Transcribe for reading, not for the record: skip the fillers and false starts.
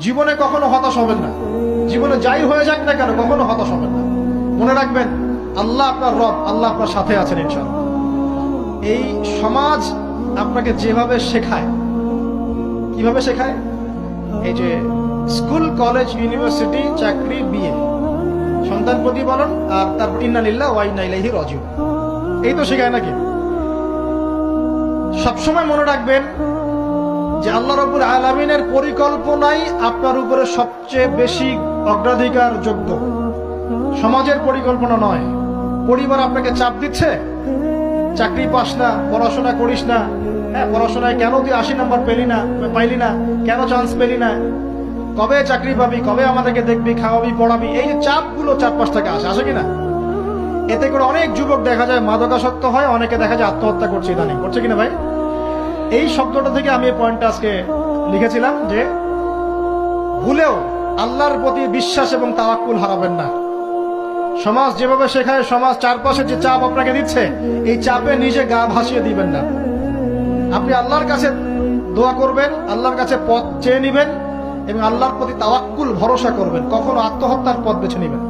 জীবনে কখনো হতাশ হবেন না। জীবনে যাই হয়ে যাক না কেন কখনো হতাশ হবেন না। মনে রাখবেন আল্লাহ আপনার রব, আল্লাহ আপনার সাথে আছেন ইনশাআল্লাহ। এই সমাজ আপনাকে যেভাবে শেখায়, কিভাবে শেখায়, এই যে স্কুল, কলেজ, ইউনিভার্সিটি, চাকরি, বিয়ে, সন্তান প্রতিপালন, আর তারপর ইন্না লিল্লাহি ওয়া ইন্না ইলাইহি রাজিউন, এই তো শেখায় নাকি? সবসময় মনে রাখবেন যে আল্লাহ রাব্বুল আলামিনের পরিকল্পনাই আপনার উপরে সবচেয়ে বেশি অগ্রাধিকার যোগ্য, সমাজের পরিকল্পনা নয়। পরিবার আপনাকে চাপ দিচ্ছে, চাকরি পাস না, পড়াশোনা করিস না, হ্যাঁ পড়াশোনায় কেন তুই 80 নাম্বার পাইলি না, কেন চান্স পেলি না, কবে চাকরি পাবি, কবে আমাদেরকে দেখবি, খাওয়াবি, পড়াবি, এই যে চাপগুলো চারপাশ থেকে আসে কিনা, এতে করে অনেক যুবক দেখা যায় মাদকাসক্ত হয়, অনেকে দেখা যায় আত্মহত্যা করছে ইদানিং, করছে কিনা ভাই? এই শব্দটা থেকে আমি এই পয়েন্টটা আজকে লিখেছিলাম যে ভুলেও আল্লাহর প্রতি বিশ্বাস এবং তাওয়াক্কুল হারাবেন না। সমাজ যেভাবে শেখায়, সমাজ চারপাশে যে চাপ আপনাকে দিচ্ছে, এই চাপে নিজে গা ভাসিয়ে দিবেন না। আপনি আল্লাহর কাছে দোয়া করবেন, আল্লাহর কাছে পথ চেয়ে নিবেন এবং আল্লাহর প্রতি তাওয়াক্কুল ভরসা করবেন, কখনো আত্মহত্যার পথ বেছে নিবেন।